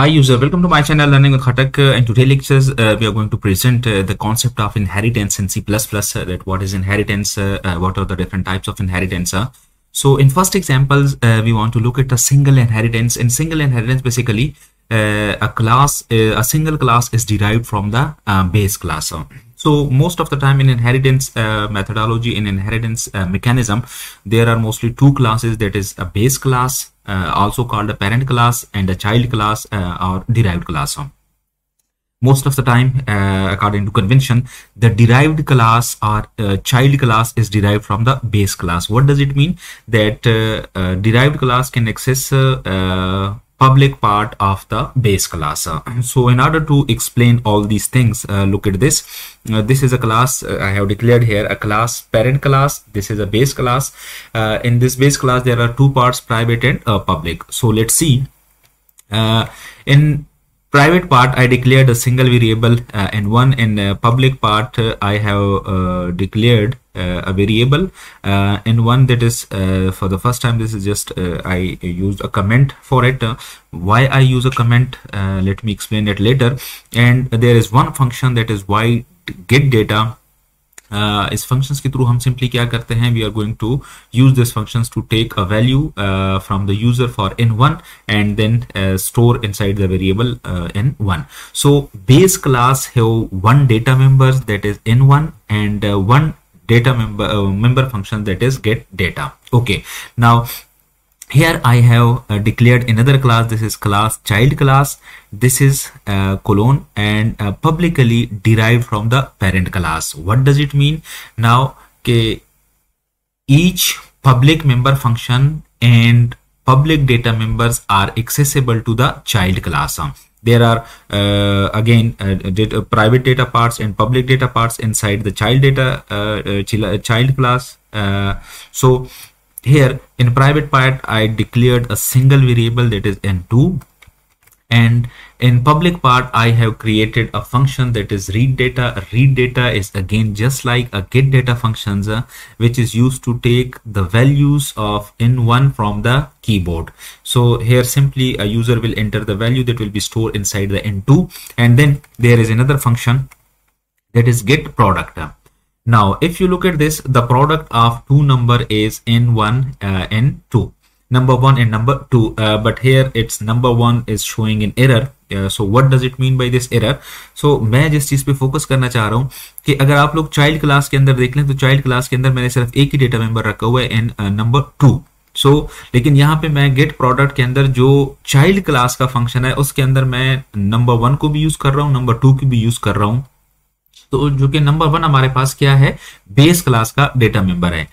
Hi user, welcome to my channel Learning with Khatak. In today's lectures, we are going to present the concept of inheritance in C++. That what is inheritance, what are the different types of inheritance. So in first examples, we want to look at a single inheritance. In single inheritance, basically, a single class is derived from the base class. So most of the time in inheritance methodology, in inheritance mechanism, there are mostly two classes, that is a base class, also called a parent class, and a child class or derived class. Most of the time, according to convention, the derived class or child class is derived from the base class. What does it mean? That derived class can access public part of the base class. So in order to explain all these things, look at this. This is a class I have declared here, a class parent class. This is a base class. In this base class there are two parts, private and public. So let's see. In private part I declared a single variable n1. In public part I have declared a variable n1, that is for the first time. This is just I used a comment for it. Why I use a comment, let me explain it later. And there is one function, that is y get data. इस functions के through हम simply क्या करते हैं, we are going to use this functions to take a value from the user for n1 and then store inside the variable n1. So base class have one data members, that is n1, and one data member function, that is get data. Okay, now here I have declared another class. This is class child class. This is colon and publicly derived from the parent class. What does it mean? Now each public member function and public data members are accessible to the child class. There are again private data parts and public data parts inside the child data child class. So here in private part I declared a single variable, that is n2, and in public part I have created a function, that is read data. Read data is again just like a get data functions, which is used to take the values of n1 from the keyboard. So here simply a user will enter the value that will be stored inside the n2, and then there is another function, that is get product. Now if you look at this, the product of two number is n1 n2, number 1 and number 2, but here it's number 1 is showing an error. So what does it mean by this error? So मैं जिस चीज पे focus करना चाह रहा हूँ कि अगर आप लोग चाइल्ड क्लास के अंदर देख लें तो चाइल्ड क्लास के अंदर मैंने सिर्फ एक ही डेटा मेंबर रखा हुआ है एन नंबर 2. सो लेकिन यहाँ पे मैं गेट प्रोडक्ट के अंदर जो चाइल्ड क्लास का फंक्शन है उसके अंदर मैं नंबर 1 को भी यूज कर रहा हूँ, नंबर 2 की भी यूज कर रहा हूँ. तो जो कि नंबर 1 हमारे पास क्या है, बेस क्लास का डेटा मेंबर है.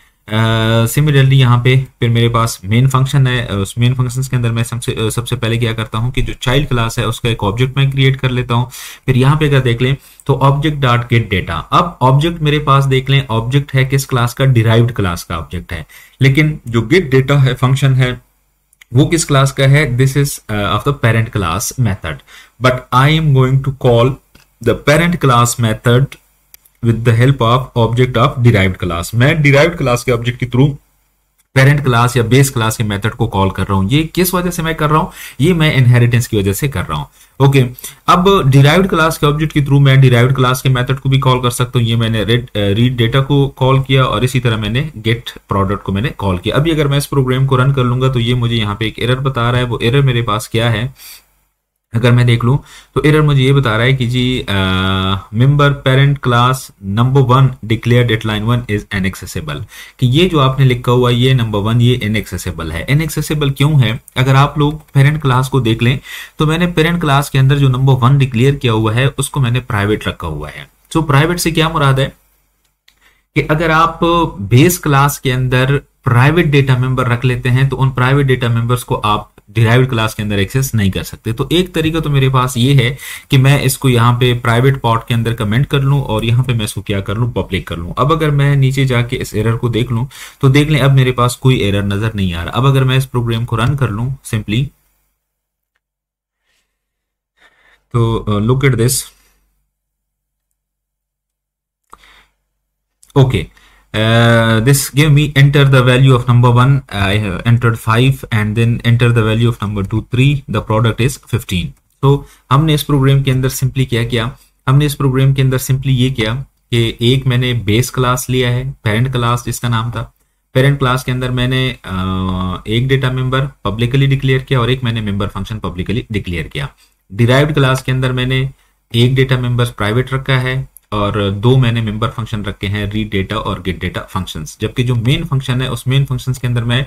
सिमिलरली यहाँ पे फिर मेरे पास मेन फंक्शन है. उस मेन फंक्शन के अंदर मैं सबसे पहले क्या करता हूँ कि जो चाइल्ड क्लास है उसका एक ऑब्जेक्ट मैं क्रिएट कर लेता हूँ. फिर यहाँ पे अगर देख लें तो ऑब्जेक्ट डॉट गेट डेटा. अब ऑब्जेक्ट मेरे पास देख लें, ऑब्जेक्ट है किस क्लास का, डिराइव्ड क्लास का ऑब्जेक्ट है. लेकिन जो गेट डेटा है फंक्शन है वो किस क्लास का है, this is of the parent class method. But I am going to call the parent class method with the help of object of derived class. मैं derived class के object के through parent class या base class के method को call कर रहा हूँ. ये किस वजह से मैं कर रहा हूँ, ये मैं inheritance की वजह से कर रहा हूँ. ओके, अब derived class के ऑब्जेक्ट के थ्रू मैं derived class के मेथड को भी कॉल कर सकता हूँ. ये मैंने read data को कॉल किया और इसी तरह मैंने get product को मैंने कॉल किया. अभी अगर मैं इस प्रोग्राम को रन कर लूंगा तो ये मुझे यहाँ पे एक एरर बता रहा है. वो एरर मेरे पास क्या है, अगर मैं देख लूं तो एरर मुझे ये बता रहा है कि जी member parent class number 1 declared at line 1 is inaccessible. कि ये जो आपने लिखा हुआ ये नंबर 1 ये इनएक्सेसिबल है. इनएक्सेसिबल क्यों है, अगर आप लोग पेरेंट क्लास को देख लें तो मैंने पेरेंट क्लास के अंदर जो नंबर 1 डिक्लेयर किया हुआ है उसको मैंने प्राइवेट रखा हुआ है. सो प्राइवेट से क्या मुराद है कि अगर आप बेस क्लास के अंदर प्राइवेट डेटा मेंबर रख लेते हैं तो उन प्राइवेट डेटा मेंबर्स को आप डिराइव्ड क्लास के अंदर एक्सेस नहीं कर सकते. तो एक तरीका तो मेरे पास ये है कि मैं इसको यहाँ पे प्राइवेट पार्ट के अंदर कमेंट कर लूं और यहाँ पे मैं इसको क्या कर लूं, पब्लिक कर लूं. अब अगर मैं नीचे जाके इस एरर को देख लूं तो देख लें अब मेरे पास कोई एरर नजर नहीं आ रहा. अब अगर मैं इस प्रोग्राम को रन कर लूं सिंपली, तो look at this. Okay, this give me enter the value of number 1. I have entered 5 and then enter the value of number 2 3. The product is 15. तो हमने इस प्रोग्राम के अंदर सिंपली क्या किया, हमने इस प्रोग्राम के अंदर सिंपली ये किया कि एक मैंने बेस क्लास लिया है, पेरेंट क्लास जिसका नाम था। पेरेंट क्लास के अंदर मैंने एक डेटा मेंबर पब्लिकली डिक्लेयर किया और एक मैंने मेंबर फंक्शन पब्लिकली डिक्लेयर किया। डिराइव्ड क्लास के अंदर मैंने एक डेटा मेंबर प्राइवेट रखा है और दो मैंने मेंबर फंक्शन रखे हैं, रीड डेटा और गेट डेटा फंक्शंस। जबकि जो मेन फंक्शन है उस मेन फंक्शंस के अंदर मैं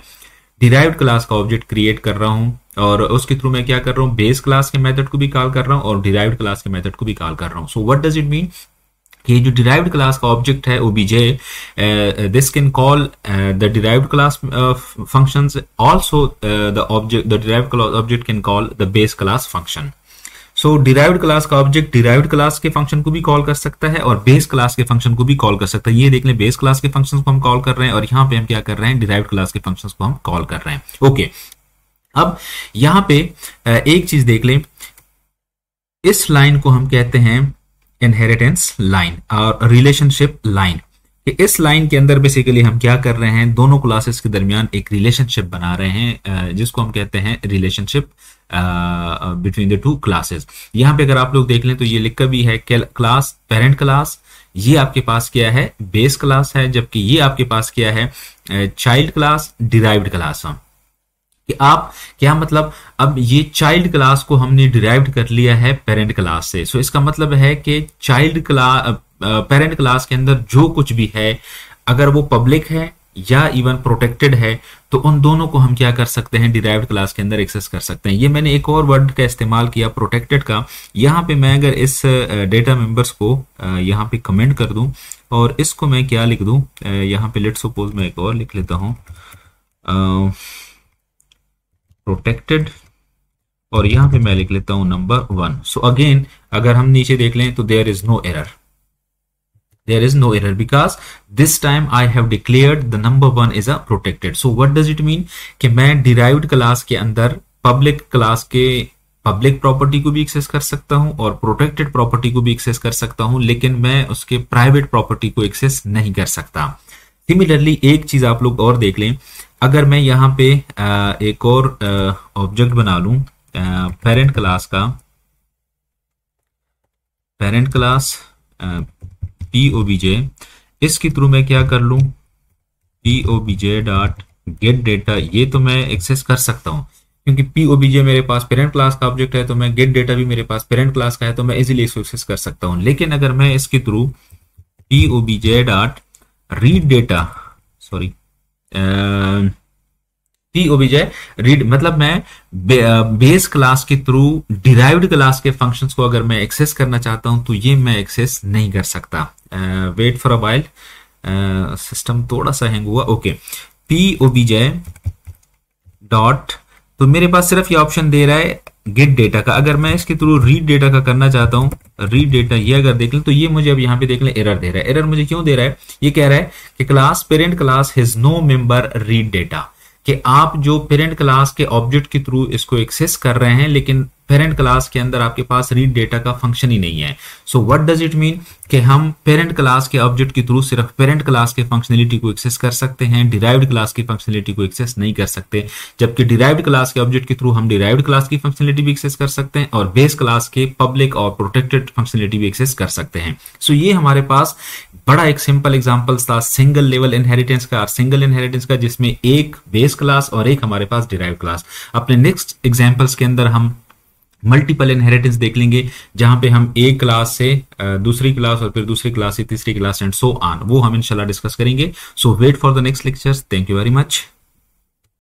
डिराइव्ड क्लास का ऑब्जेक्ट क्रिएट कर रहा हूं और उसके थ्रू मैं क्या कर रहा हूं, बेस क्लास के मेथड को भी कॉल कर रहा हूं और डिराइव्ड क्लास के मेथड को भी कॉल कर रहा हूं। सो व्हाट डज इट मीन कि जो डिराइव्ड क्लास का ऑब्जेक्ट है obj, this can call the derived class functions, also the derived class object can call the base class function. So derived class का ऑब्जेक्ट डिराइव्ड क्लास के function को भी call कर सकता है और बेस क्लास के फंक्शन को भी कॉल कर सकता है। ये देख लें, बेस क्लास के फंक्शन को हम कॉल कर रहे हैं और यहाँ पे हम क्या कर रहे हैं, डिराइव्ड क्लास के फंक्शन को हम कॉल कर रहे हैं। ओके, अब यहाँ पे एक चीज देख लें, इस लाइन को हम कहते हैं इनहेरिटेंस लाइन और रिलेशनशिप लाइन। इस लाइन के अंदर बेसिकली हम क्या कर रहे हैं, दोनों क्लासेस के दरमियान एक रिलेशनशिप बना रहे हैं जिसको हम कहते हैं relationship between the two classes. यहाँ पे अगर आप लोग देख लें तो ये लिखा भी है क्लास पेरेंट क्लास, ये आपके पास क्या है, बेस क्लास है, जबकि ये आपके पास क्या है, चाइल्ड क्लास डिराइव्ड क्लास। कि आप क्या मतलब, अब ये चाइल्ड क्लास को हमने डिराइव्ड कर लिया है पेरेंट क्लास से। सो इसका मतलब है कि चाइल्ड क्लास पेरेंट क्लास के अंदर जो कुछ भी है, अगर वो पब्लिक है या इवन प्रोटेक्टेड है, तो उन दोनों को हम क्या कर सकते हैं, डिराइव्ड क्लास के अंदर एक्सेस कर सकते हैं। ये मैंने एक और वर्ड का इस्तेमाल किया, प्रोटेक्टेड का। यहाँ पे मैं अगर इस डेटा मेंबर्स को यहाँ पे कमेंट कर दूं और इसको मैं क्या लिख दूं, यहाँ पे लेट्स सपोज मैं एक और लिख लेता हूं प्रोटेक्टेड और यहां पे मैं लिख लेता हूं नंबर 1। सो अगेन अगर हम नीचे देख लें तो there is no error, there is no error because this time I have declared the number 1 is a protected. So what does it mean कि मैं derived class के अंदर public class के पब्लिक प्रॉपर्टी को भी एक्सेस कर सकता हूं और प्रोटेक्टेड प्रॉपर्टी को भी एक्सेस कर सकता हूं, लेकिन मैं उसके प्राइवेट प्रॉपर्टी को एक्सेस नहीं कर सकता। सिमिलरली एक चीज आप लोग और देख लें, अगर मैं यहाँ पे एक और ऑब्जेक्ट बना लूं पेरेंट क्लास का, पेरेंट क्लास POBJ, इसके थ्रू मैं क्या कर लूं, POBJ डॉट गेट डेटा, ये तो मैं एक्सेस कर सकता हूं क्योंकि POBJ मेरे पास पेरेंट क्लास का ऑब्जेक्ट है, तो मैं गेट डेटा भी मेरे पास पेरेंट क्लास का है, तो मैं इजीली इसको एक्सेस कर सकता हूं। लेकिन अगर मैं इसके through POBJ dot read data, sorry POBJ read मतलब मैं बेस क्लास के थ्रू डिराइव्ड क्लास के फंक्शंस को अगर मैं एक्सेस करना चाहता हूं तो ये मैं एक्सेस नहीं कर सकता। Wait for a while, system थोड़ा सा हैंग हुआ। ओके, POBJ डॉट, तो मेरे पास सिर्फ ये ऑप्शन दे रहा है गेट डेटा का। अगर मैं इसके थ्रू रीड डेटा का करना चाहता हूं, रीड डेटा, ये अगर देख लें तो ये मुझे अब यहाँ पे देख लें एरर दे रहा है। एरर मुझे क्यों दे रहा है, ये कह रहा है कि class parent class has no member read data, कि आप जो पेरेंट क्लास के ऑब्जेक्ट के थ्रू इसको एक्सेस कर रहे हैं लेकिन पेरेंट क्लास के अंदर आपके पास रीड डेटा का फंक्शन ही नहीं है। So what does it mean कि हम पेरेंट क्लास के ऑब्जेक्ट के थ्रू सिर्फ पेरेंट क्लास के फंक्शनलिटी को एक्सेस कर सकते हैं, डिराइव्ड क्लास की फंक्शनलिटी को एक्सेस नहीं कर सकते। जबकि डिराइव्ड क्लास के ऑब्जेक्ट के थ्रू हम डिराइव्ड क्लास की फंक्शनलिटी भी एक्सेस कर सकते हैं और बेस क्लास के पब्लिक और प्रोटेक्टेड फंक्शनलिटी भी एक्सेस कर सकते हैं। सो ये हमारे पास बड़ा एक सिंपल एग्जांपल था सिंगल लेवल इनहेरिटेंस का और सिंगल इनहेरिटेंस का, जिसमें एक बेस क्लास और एक हमारे पास डिराइव्ड क्लास। अपने नेक्स्ट एग्जांपल्स के अंदर हम मल्टीपल इनहेरिटेंस देख लेंगे, जहां पे हम एक क्लास से दूसरी क्लास और फिर दूसरी क्लास से तीसरी क्लास एंड सो ऑन, वो हम इंशाल्लाह डिस्कस करेंगे। So wait for the next lectures. Thank you very much.